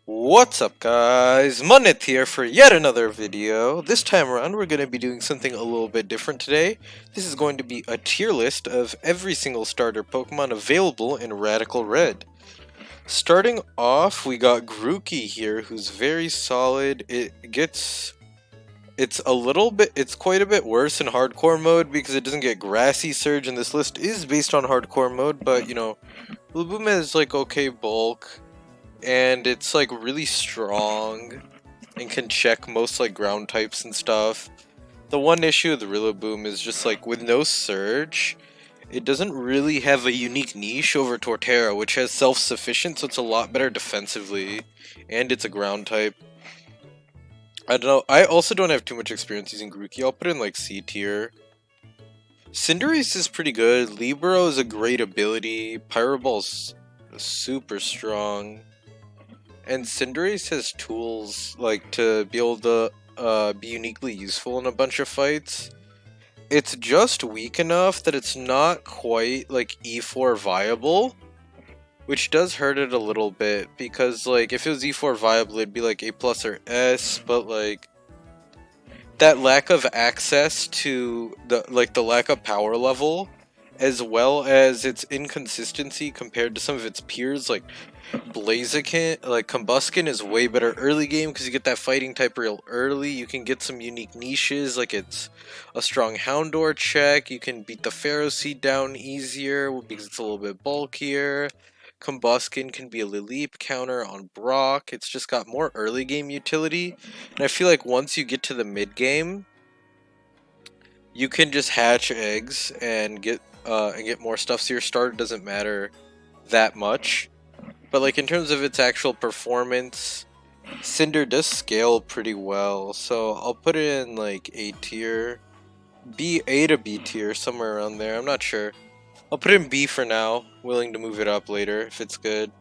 What's up guys, Munit here for yet another video. This time around we're going to be doing something a little bit different today. This is going to be a tier list of every single starter Pokemon available in Radical Red. Starting off, we got Grookie here, who's very solid. It's quite a bit worse in hardcore mode because it doesn't get Grassy Surge, and this list is based on hardcore mode, but you know, Rillaboom has like okay bulk. And it's like really strong and can check most like ground types and stuff. The one issue with the Rillaboom is just like with no surge, it doesn't really have a unique niche over Torterra, which has self-sufficient, so it's a lot better defensively, and it's a ground type. I don't know, I also don't have too much experience using Grookie. I'll put in like C tier. Cinderace is pretty good, Libero is a great ability, Pyroball's super strong. And Cinderace has tools like to be able to be uniquely useful in a bunch of fights. It's just weak enough that it's not quite like E4 viable, which does hurt it a little bit because like if it was E4 viable it'd be like A+ or S, but like that lack of access to the lack of power level, as well as its inconsistency compared to some of its peers like Blaziken, like Combusken is way better early game because you get that fighting type real early. You can get some unique niches, like it's a strong Houndour check. You can beat the Pharaoh Seed down easier because it's a little bit bulkier. Combusken can be a Lileep counter on Brock. It's just got more early game utility. And I feel like once you get to the mid game, you can just hatch eggs and get more stuff, so your starter doesn't matter that much. But like in terms of its actual performance, Cinder does scale pretty well, so I'll put it in like A tier, A to B tier, somewhere around there. I'm not sure. I'll put it in B for now, willing to move it up later if it's good.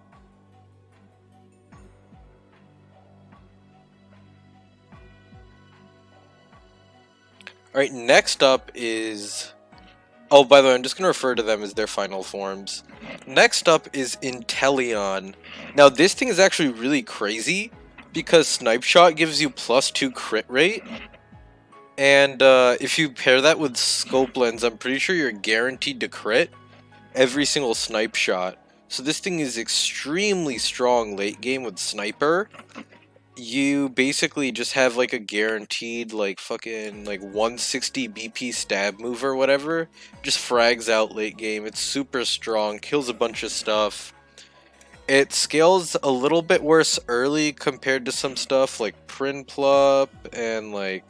Alright, next up is... Oh, by the way, I'm just going to refer to them as their final forms. Next up is Intellion. Now, this thing is actually really crazy because Snipe Shot gives you +2 crit rate. And if you pair that with Scope Lens, I'm pretty sure you're guaranteed to crit every single Snipe Shot. So this thing is extremely strong late game with Sniper. You basically just have like a guaranteed like fucking like 160 BP stab move or whatever. Just frags out late game. It's super strong, kills a bunch of stuff. It scales a little bit worse early compared to some stuff like Prim and like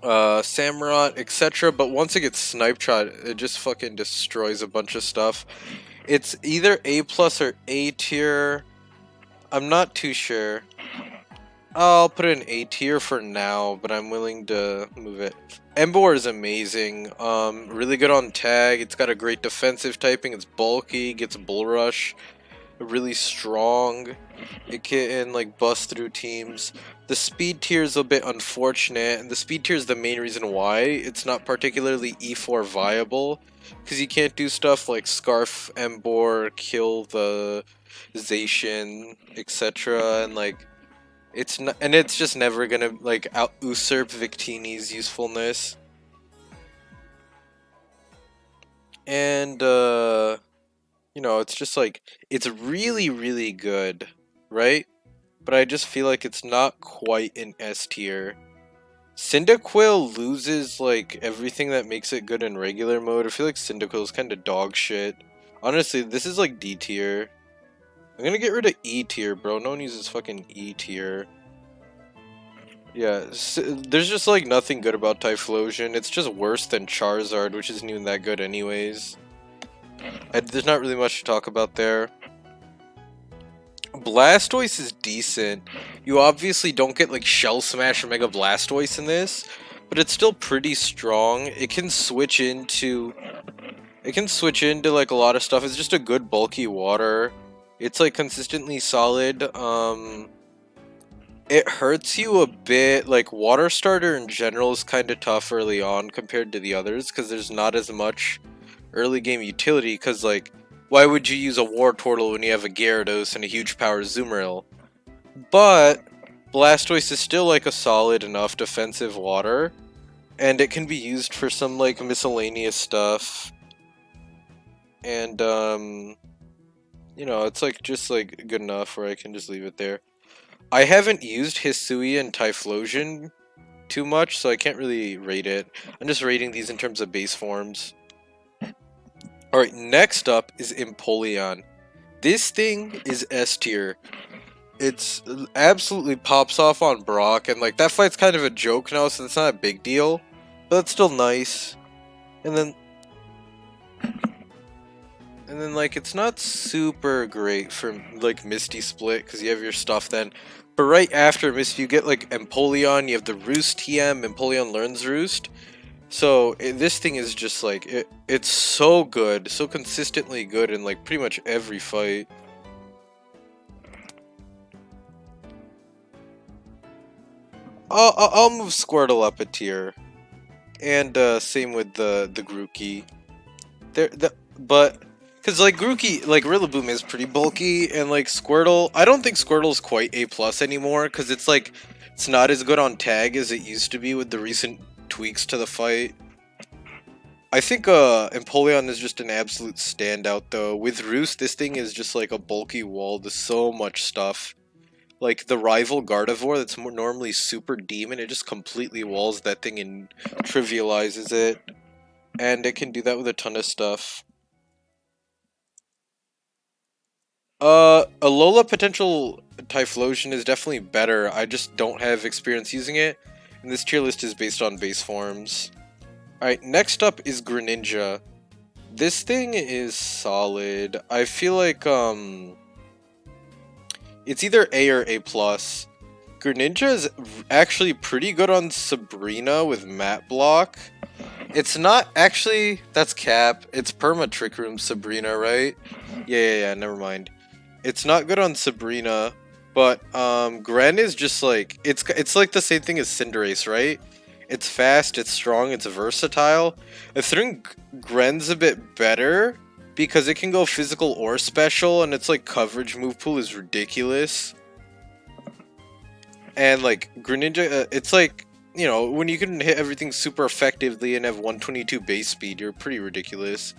Samrat, etc. But once it gets Snipe Shot, it just fucking destroys a bunch of stuff. It's either A+ or A tier. I'm not too sure. I'll put it in A tier for now, but I'm willing to move it. MBor is amazing. Really good on tag. It's got a great defensive typing. It's bulky, gets Bull Rush. Really strong. It can like bust through teams. The speed tier is a bit unfortunate, and the speed tier is the main reason why it's not particularly E4 viable, because you can't do stuff like Scarf MBor, kill the Zacian, etc. And like it's just never gonna like usurp Victini's usefulness. And you know, it's just like it's really, really good, right? But I just feel like it's not quite an S tier. Cyndaquil loses like everything that makes it good in regular mode. I feel like Cyndaquil is kind of dog shit. Honestly, this is like D tier. I'm gonna get rid of E tier, bro. No one uses fucking E tier. Yeah, there's just like nothing good about Typhlosion. It's just worse than Charizard, which isn't even that good anyways. There's not really much to talk about there. Blastoise is decent. You obviously don't get like Shell Smash or Mega Blastoise in this, but it's still pretty strong. It can switch into like a lot of stuff. It's just a good bulky water. It's like consistently solid. It hurts you a bit. Like Water Starter in general is kind of tough early on compared to the others because there's not as much early game utility, because like why would you use a Wartortle when you have a Gyarados and a huge power Azumarill? But Blastoise is still like a solid enough defensive water, and it can be used for some like miscellaneous stuff. And you know, it's like just like good enough where I can just leave it there. I haven't used Hisuian and Typhlosion too much, so I can't really rate it. I'm just rating these in terms of base forms. Alright, next up is Empoleon. This thing is S tier. It's absolutely pops off on Brock, and like that fight's kind of a joke now, so it's not a big deal. But it's still nice. And then like it's not super great for like Misty Split because you have your stuff then. But right after Misty, you get like Empoleon, you have the Roost TM, Empoleon learns Roost. So this thing is just like it's so good, so consistently good in like pretty much every fight. I'll move Squirtle up a tier, and same with the Grookie. But because like Grookie, like Rillaboom is pretty bulky, and like Squirtle, I don't think Squirtle's quite A+ anymore because it's like it's not as good on tag as it used to be with the recent tweaks to the fight. I think Empoleon is just an absolute standout though. With Roost, this thing is just like a bulky wall to so much stuff. Like the rival Gardevoir that's normally super demon, it just completely walls that thing and trivializes it. And it can do that with a ton of stuff. Alola potential Typhlosion is definitely better. I just don't have experience using it. And this tier list is based on base forms. Alright, next up is Greninja. This thing is solid. I feel like, it's either A or A+. Greninja is actually pretty good on Sabrina with Mat Block. It's not actually, that's cap. It's Perma Trick Room Sabrina, right? Yeah, never mind. It's not good on Sabrina, but Gren is just like it's like the same thing as Cinderace, right? It's fast, it's strong, it's versatile. I think Gren's a bit better because it can go physical or special, and its like coverage move pool is ridiculous. And like Greninja, it's like, you know, when you can hit everything super effectively and have 122 base speed, you're pretty ridiculous.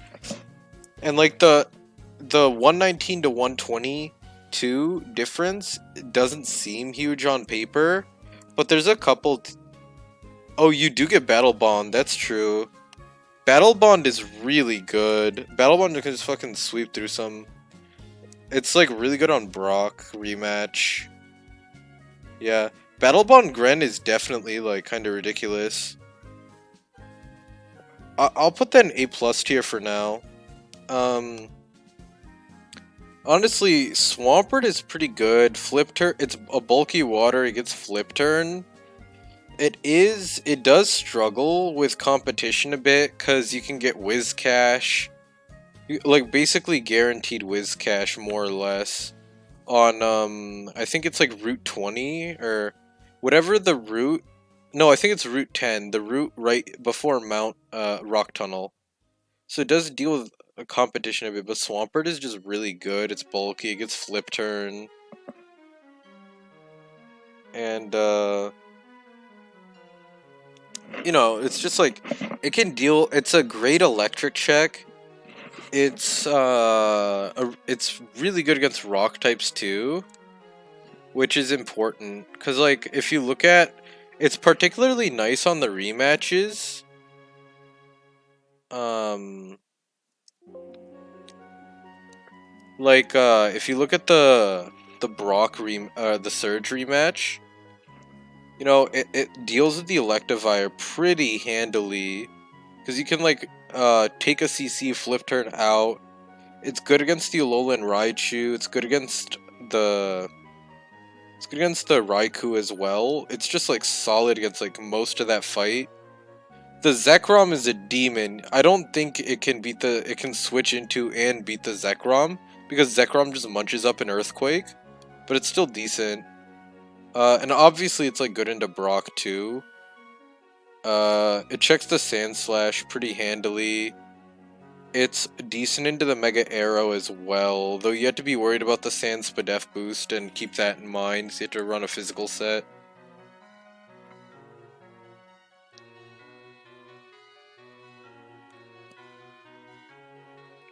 And like the 119 to 122 difference doesn't seem huge on paper, but there's a couple. Oh, you do get Battle Bond. That's true. Battle Bond is really good. Battle Bond can just fucking sweep through some. It's like really good on Brock rematch. Yeah, Battle Bond Gren is definitely like kind of ridiculous. I'll put that in A+ tier for now. Honestly, Swampert is pretty good. Flip Turn, it's a bulky water, it gets Flip Turn. It does struggle with competition a bit, because you can get Whiz Cash. Like, basically guaranteed Whiz Cash, more or less. On, I think it's like Route 20, or whatever the route. No, I think it's Route 10, the route right before Mount Rock Tunnel. So it does deal with a competition a bit, but Swampert is just really good. It's bulky, it gets Flip Turn. And, you know, it's just like, it can deal, it's a great electric check. It's really good against rock types too, which is important, because like, if you look at, it's particularly nice on the rematches. Like, if you look at the Brock the Surge rematch, you know, it deals with the Electivire pretty handily, because you can like take a CC, flip turn out. It's good against the Alolan Raichu. It's good against the Raikou as well. It's just like solid against like most of that fight. The Zekrom is a demon. I don't think it can it can switch into and beat the Zekrom, because Zekrom just munches up an Earthquake, but it's still decent. And obviously it's like good into Brock too. It checks the Sand Slash pretty handily. It's decent into the Mega Arrow as well, though you have to be worried about the Sand Spadef boost and keep that in mind, so you have to run a physical set.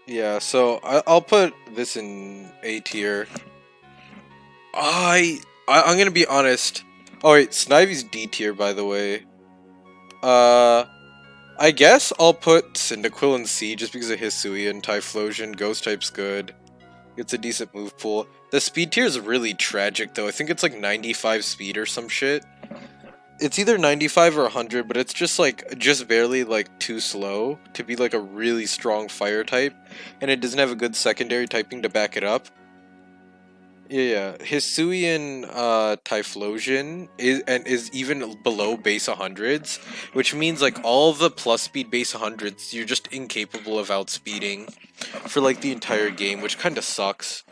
Yeah, so I'll put this in A tier. I'm gonna be honest. Oh wait, Snivy's D tier, by the way. I guess I'll put Cyndaquil in C just because of Hisuian, Typhlosion, Ghost type's good. It's a decent move pool. The speed tier is really tragic though. I think it's like 95 speed or some shit. It's either 95 or 100, but it's just like just barely like too slow to be like a really strong fire type, and it doesn't have a good secondary typing to back it up. Yeah, Hisuian Typhlosion is even below base 100s, which means like all the plus speed base 100s, you're just incapable of outspeeding for like the entire game, which kind of sucks.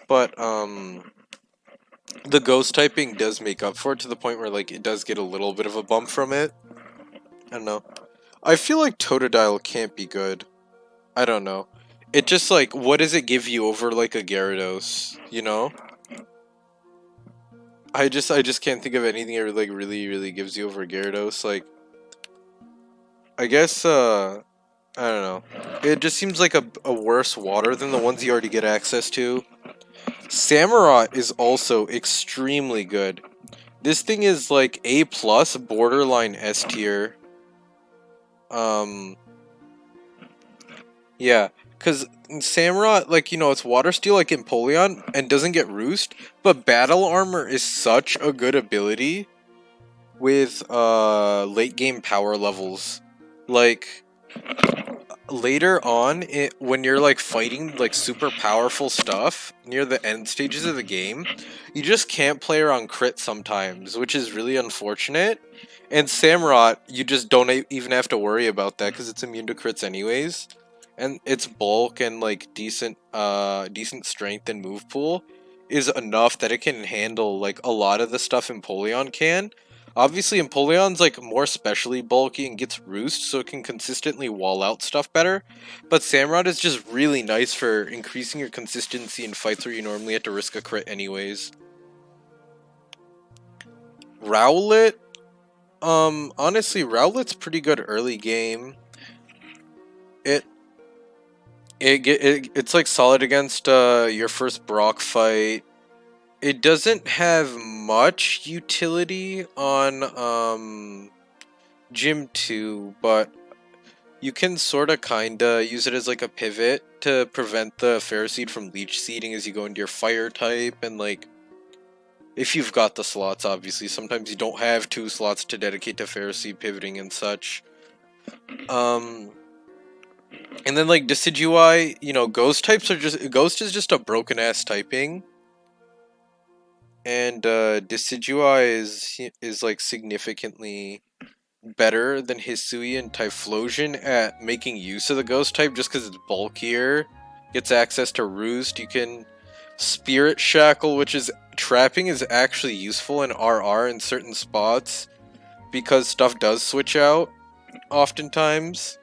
But the ghost typing does make up for it to the point where like it does get a little bit of a bump from it. I don't know. I feel like Totodile can't be good. I don't know. It just like, what does it give you over like a Gyarados, you know? I just can't think of anything that like really gives you over Gyarados. Like, I guess I don't know. It just seems like a worse water than the ones you already get access to. Samrat is also extremely good. This thing is like A plus, borderline S tier. Yeah, because Samrat, like, you know, it's water steel like Empoleon and doesn't get Roost, but battle armor is such a good ability with late game power levels. Like, later on, when you're like fighting like super powerful stuff near the end stages of the game, you just can't play around crit sometimes, which is really unfortunate. And Samrat, you just don't even have to worry about that because it's immune to crits anyways, and its bulk and like decent strength and move pool is enough that it can handle like a lot of the stuff Empoleon can. Obviously, Empoleon's like more specially bulky and gets Roost, so it can consistently wall out stuff better. But Samrat is just really nice for increasing your consistency in fights where you normally have to risk a crit anyways. Rowlet, honestly, Rowlet's pretty good early game. It's like solid against your first Brock fight. It doesn't have much utility on Gym 2, but you can sorta kinda use it as like a pivot to prevent the Ferroseed from leech seeding as you go into your fire type, and like if you've got the slots, obviously. Sometimes you don't have 2 slots to dedicate to Ferroseed pivoting and such. And then like Decidueye, you know, Ghost types are just Ghost is just a broken ass typing. And Decidueye is like significantly better than Hisui and Typhlosion at making use of the Ghost type just because it's bulkier. Gets access to Roost. You can Spirit Shackle, which is trapping is actually useful in RR in certain spots because stuff does switch out oftentimes.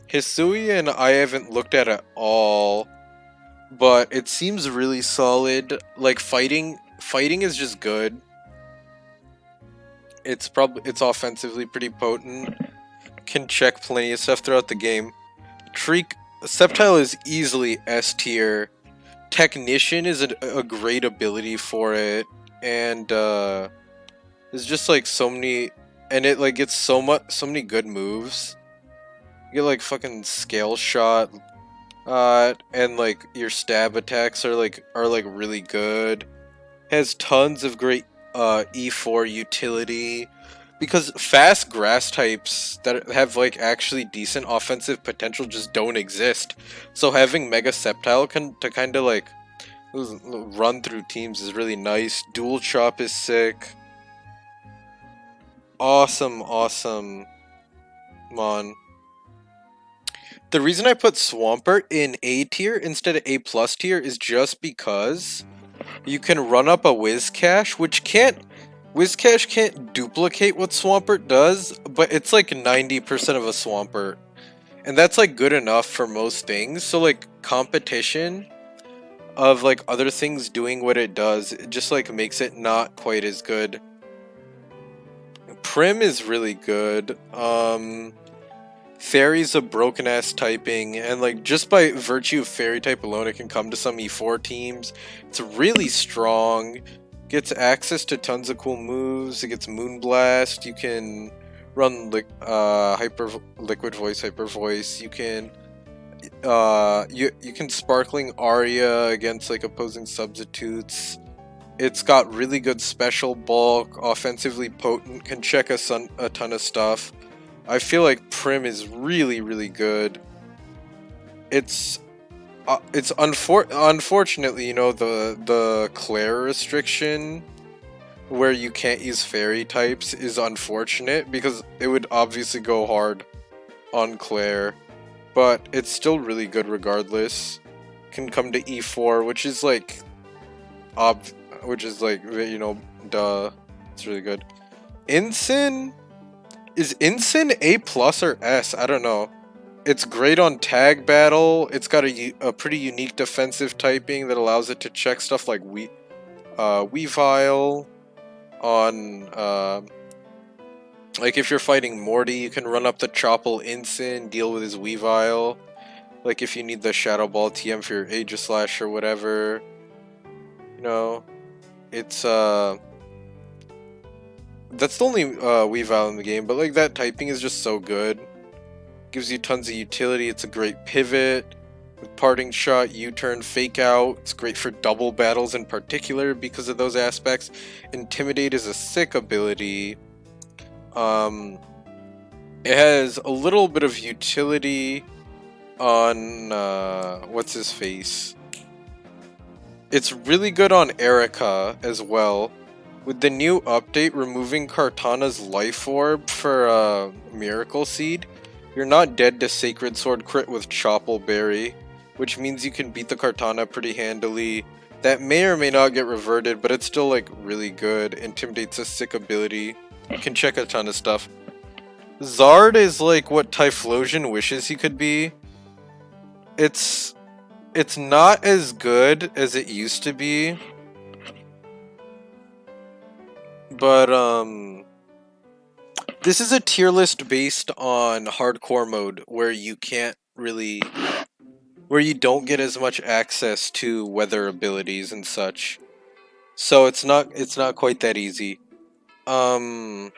Hisuian I haven't looked at all, but it seems really solid. Like fighting is just good. It's offensively pretty potent. Can check plenty of stuff throughout the game. Sceptile is easily S tier. Technician is a great ability for it, and there's just like so many, and it like gets so many good moves. You get like fucking Scale Shot, and like your stab attacks are like really good. Has tons of great E4 utility because fast grass types that have like actually decent offensive potential just don't exist. So having Mega Sceptile to kind of like run through teams is really nice. Dual Chop is sick. Awesome, Mon. The reason I put Swampert in A tier instead of A plus tier is just because you can run up a Whiscash, Whiscash can't duplicate what Swampert does, but it's like 90% of a Swampert. And that's like good enough for most things. So like competition of like other things doing what it does, it just like makes it not quite as good. Prim is really good. Fairy's a broken ass typing, and like just by virtue of fairy type alone, it can come to some E4 teams. It's really strong. Gets access to tons of cool moves. It gets Moonblast. You can run Liquid Voice, Hyper Voice. You can you can Sparkling Aria against like opposing substitutes. It's got really good special bulk, offensively potent, can check a ton of stuff. I feel like Prim is really, really good. It's unfortunately, you know, the Claire restriction where you can't use fairy types is unfortunate because it would obviously go hard on Claire, but it's still really good regardless. Can come to E4, which is like you know, duh. It's really good. Incin? Is Incin A plus or S? I don't know. It's great on tag battle. It's got a pretty unique defensive typing that allows it to check stuff like Weavile. On like if you're fighting Morty, you can run up the Chopple Incin, deal with his Weavile. Like if you need the Shadow Ball TM for your Aegislash or whatever. You know, it's that's the only Weavile in the game, but like that typing is just so good. Gives you tons of utility. It's a great pivot with Parting Shot, U-turn, Fake Out. It's great for double battles in particular because of those aspects. Intimidate is a sick ability. It has a little bit of utility on what's his face. It's really good on Erica as well. With the new update removing Kartana's Life Orb for Miracle Seed, you're not dead to Sacred Sword crit with Chopple Berry, which means you can beat the Kartana pretty handily. That may or may not get reverted, but it's still like really good. Intimidate's a sick ability. You can check a ton of stuff. Zard is like what Typhlosion wishes he could be. It's not as good as it used to be. But this is a tier list based on hardcore mode where you don't get as much access to weather abilities and such. So it's not quite that easy. Charizard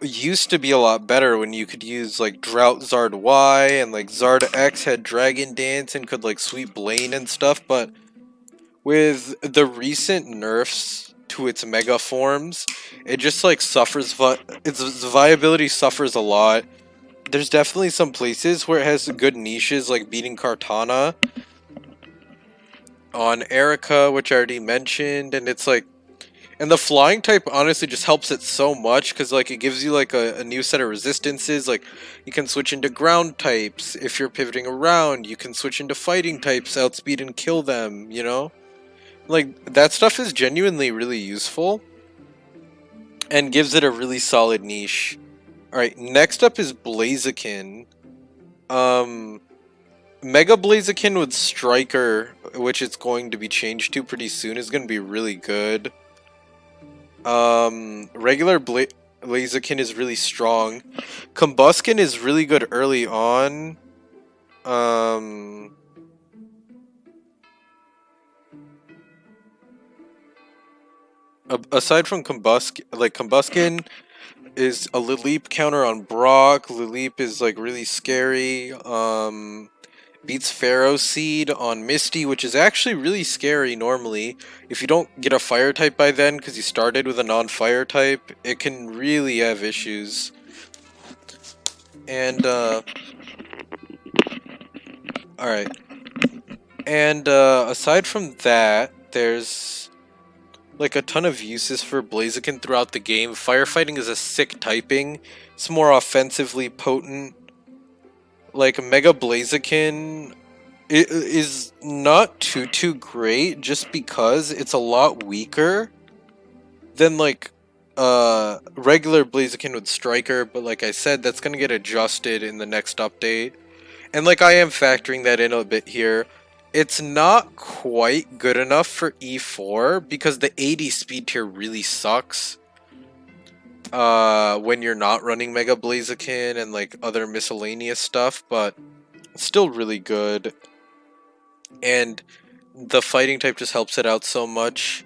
used to be a lot better when you could use like Drought Zard Y, and like Zard X had Dragon Dance and could like sweep Blaine and stuff, but with the recent nerfs to its mega forms, it just like suffers, its viability suffers a lot. There's definitely some places where it has good niches, like beating Kartana on Erica, which I already mentioned, and it's like, and the flying type honestly just helps it so much because like it gives you like a new set of resistances. Like you can switch into ground types if you're pivoting around. You can switch into fighting types, outspeed and kill them, you know? Like that stuff is genuinely really useful and gives it a really solid niche. Alright, next up is Blaziken. Mega Blaziken with Striker, which it's going to be changed to pretty soon, is going to be really good. Regular Blaziken is really strong. Combusken is really good early on. Aside from Combusken is a Lileep counter on Brock. Lileep is like really scary. Beats Pharaoh Seed on Misty, which is actually really scary normally. If you don't get a fire type by then, because you started with a non-fire type, it can really have issues. And, alright. And, aside from that, there's like a ton of uses for Blaziken throughout the game. Firefighting is a sick typing. It's more offensively potent. Like Mega Blaziken is not too great just because it's a lot weaker than like regular Blaziken with Striker, but like I said, that's gonna get adjusted in the next update. And like I am factoring that in a bit here. It's not quite good enough for E4 because the 80 speed tier really sucks. When you're not running Mega Blaziken and like other miscellaneous stuff, but it's still really good. And the fighting type just helps it out so much.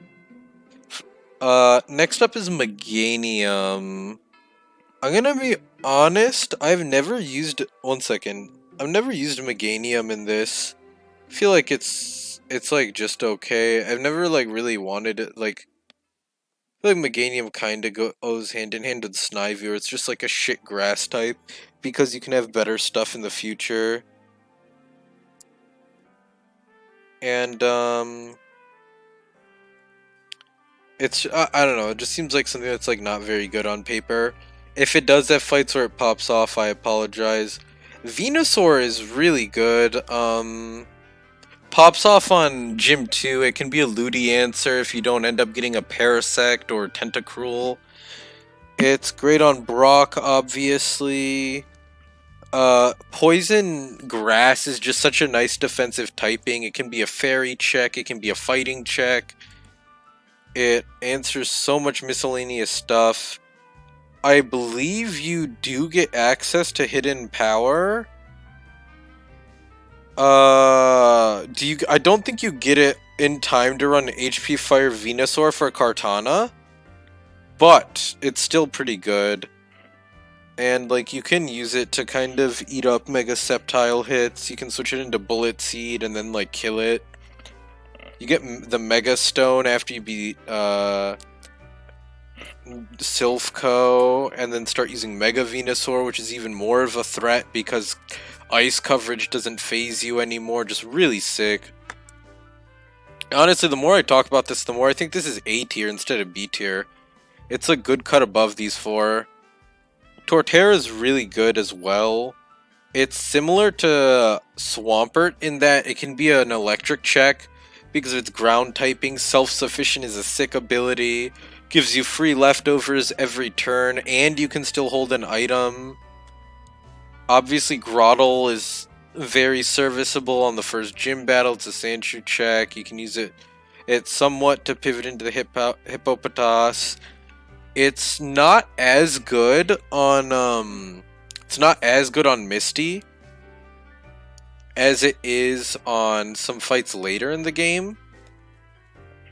Next up is Meganium. I'm gonna be honest, I've never used... One second. I've never used Meganium in this. I feel like it's like just okay. I've never like really wanted it, like... I feel like Meganium kinda goes hand in hand with Snivy, or it's just like a shit grass type, because you can have better stuff in the future. And, it's, I don't know, it just seems like something that's like not very good on paper. If it does have fights where it pops off, I apologize. Venusaur is really good. Pops off on Gym 2. It can be a Ludi answer if you don't end up getting a Parasect or Tentacruel. It's great on Brock, obviously. Poison Grass is just such a nice defensive typing. It can be a Fairy check, it can be a Fighting check. It answers so much miscellaneous stuff. I believe you do get access to Hidden Power. I don't think you get it in time to run HP Fire Venusaur for Kartana, but it's still pretty good. And like you can use it to kind of eat up Mega Sceptile hits. You can switch it into Bullet Seed and then like kill it. You get the Mega Stone after you beat Silphco, and then start using Mega Venusaur, which is even more of a threat because ice coverage doesn't phase you anymore. Just really sick. Honestly, the more I talk about this, the more I think this is A tier instead of B tier. It's a good cut above these four. Torterra is really good as well. It's similar to Swampert in that it can be an electric check because of its ground typing. Self-sufficient is a sick ability. Gives you free leftovers every turn, and you can still hold an item. Obviously, Grottle is very serviceable on the first gym battle. It's a Sandshrew check. You can use it somewhat to pivot into the Hippopotas. It's not as good on Misty as it is on some fights later in the game.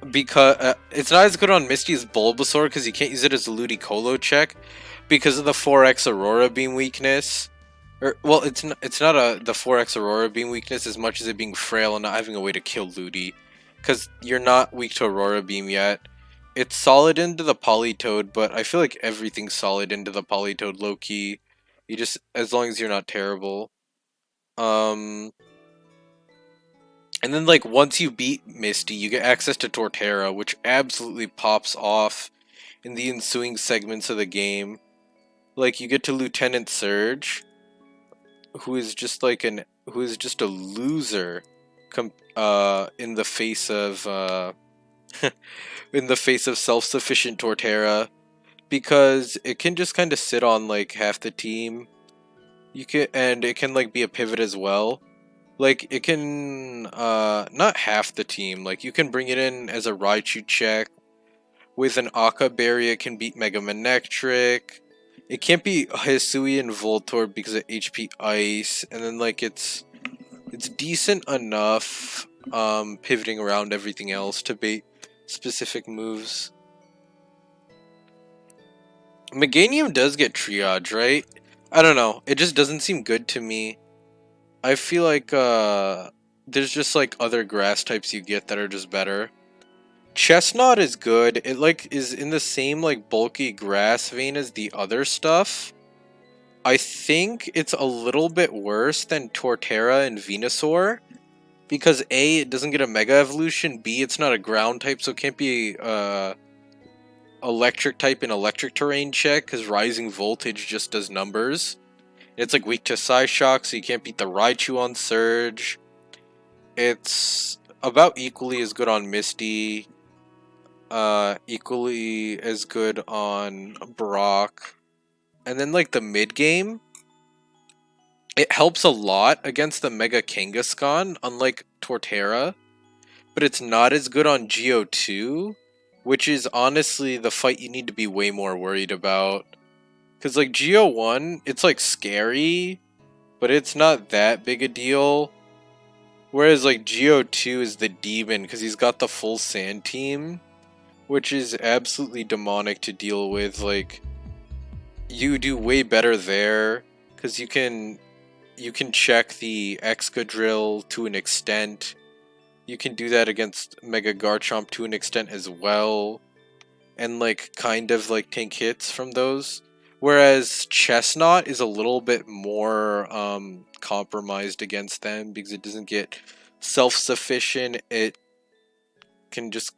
Because it's not as good on Misty as Bulbasaur because you can't use it as a Ludicolo check because of the 4x Aurora Beam weakness. Well, it's not the 4x Aurora Beam weakness as much as it being frail and not having a way to kill Ludi, because you're not weak to Aurora Beam yet. It's solid into the Politoed, but I feel like everything's solid into the Politoed low-key. You just, as long as you're not terrible. And then like once you beat Misty, you get access to Torterra, which absolutely pops off in the ensuing segments of the game. Like you get to Lieutenant Surge, who is just a loser in the face of in the face of self-sufficient Torterra, because it can just kind of sit on like half the team. And it can like be a pivot as well. Like it can not half the team. Like you can bring it in as a Raichu check. With an Akka Berry, it can beat Mega Manectric. It can't be Hisui and Voltorb because of HP Ice, and then like it's decent enough pivoting around everything else to bait specific moves. Meganium does get triage, right? I don't know. It just doesn't seem good to me. I feel like there's just like other grass types you get that are just better. Chestnut is good. It like is in the same like bulky grass vein as the other stuff. I think it's a little bit worse than Torterra and Venusaur because A, it doesn't get a Mega Evolution, B, it's not a ground type, so it can't be electric type in electric terrain check because Rising Voltage just does numbers. It's like weak to Psyshock, so you can't beat the Raichu on Surge. It's about equally as good on Misty. equally as good on Brock. And then like the mid game, it helps a lot against the Mega Kangaskhan, unlike Torterra, but it's not as good on Geo 2, which is honestly the fight you need to be way more worried about. Because like Geo 1, it's like scary, but it's not that big a deal. Whereas like Geo 2 is the demon because he's got the full sand team, which is absolutely demonic to deal with. Like, you do way better there because you can check the Excadrill to an extent. You can do that against Mega Garchomp to an extent as well, and like kind of like tank hits from those. Whereas Chestnut is a little bit more compromised against them because it doesn't get self-sufficient. It can just,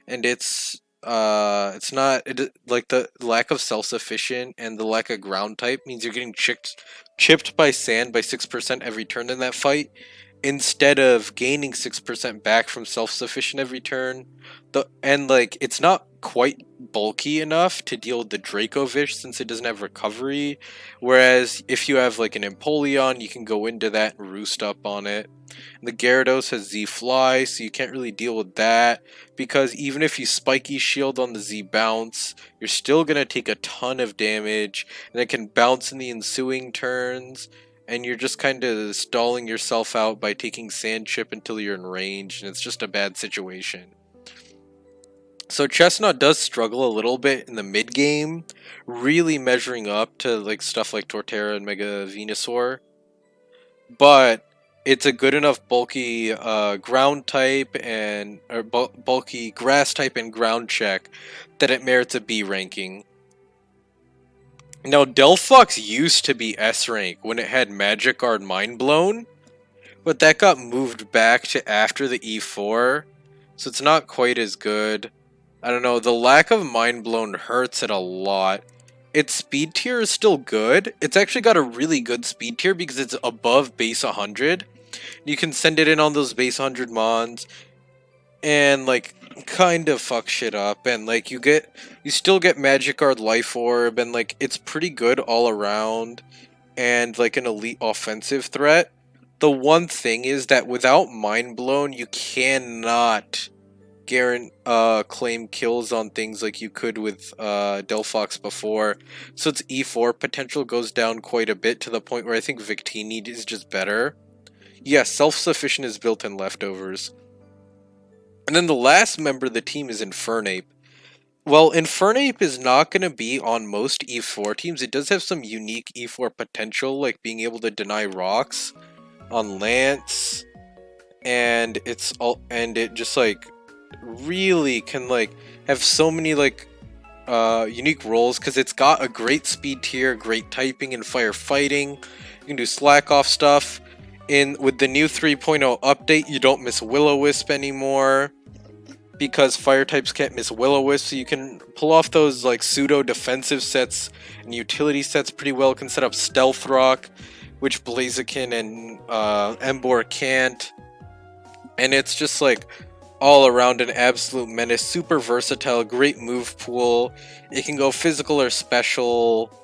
and it's not like the lack of self-sufficient and the lack of ground type means you're getting chipped by sand by 6% every turn in that fight, instead of gaining 6% back from self-sufficient every turn. And like it's not quite bulky enough to deal with the Dracovish since it doesn't have recovery. Whereas if you have like an Empoleon, you can go into that and roost up on it. The Gyarados has Z-Fly, so you can't really deal with that, because even if you Spiky Shield on the Z-Bounce, you're still going to take a ton of damage, and it can bounce in the ensuing turns, and you're just kind of stalling yourself out by taking Sand Chip until you're in range, and it's just a bad situation. So Chestnut does struggle a little bit in the mid game, really measuring up to like stuff like Torterra and Mega Venusaur, but it's a good enough bulky ground type and bulky grass type and ground check that it merits a B ranking. Now, Delphox used to be S rank when it had Magic Guard Mind Blown, but that got moved back to after the E4, so it's not quite as good. I don't know, the lack of Mind Blown hurts it a lot. Its speed tier is still good. It's actually got a really good speed tier because it's above base 100. You can send it in on those base 100 mons and like kind of fuck shit up, and like you still get Magic Guard Life Orb, and like it's pretty good all around and like an elite offensive threat. The one thing is that without Mind Blown, you cannot claim kills on things like you could with Delphox before. So its E4 potential goes down quite a bit to the point where I think Victini is just better. Yes, self-sufficient is built in leftovers. And then the last member of the team is Infernape. Well, Infernape is not going to be on most E4 teams. It does have some unique E4 potential, like being able to deny rocks on Lance, and it just like really can like have so many like unique roles because it's got a great speed tier, great typing and firefighting. You can do slack off stuff. With the new 3.0 update, you don't miss Will-O-Wisp anymore because fire types can't miss Will-O-Wisp, so you can pull off those like pseudo defensive sets and utility sets pretty well. Can set up Stealth Rock, which Blaziken and MBor can't, and it's just like all around an absolute menace. Super versatile, great move pool. It can go physical or special.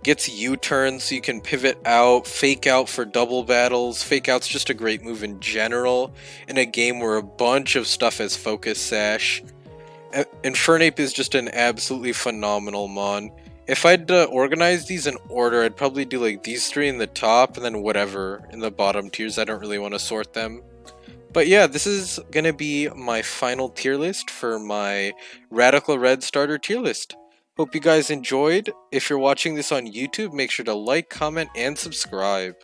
Gets U-turns so you can pivot out, fake out for double battles. Fake out's just a great move in general in a game where a bunch of stuff has focus sash. Infernape is just an absolutely phenomenal mon. If I'd organize these in order, I'd probably do like these three in the top and then whatever in the bottom tiers. I don't really want to sort them. But yeah, this is going to be my final tier list for my Radical Red starter tier list. Hope you guys enjoyed. If you're watching this on YouTube, make sure to like, comment, and subscribe.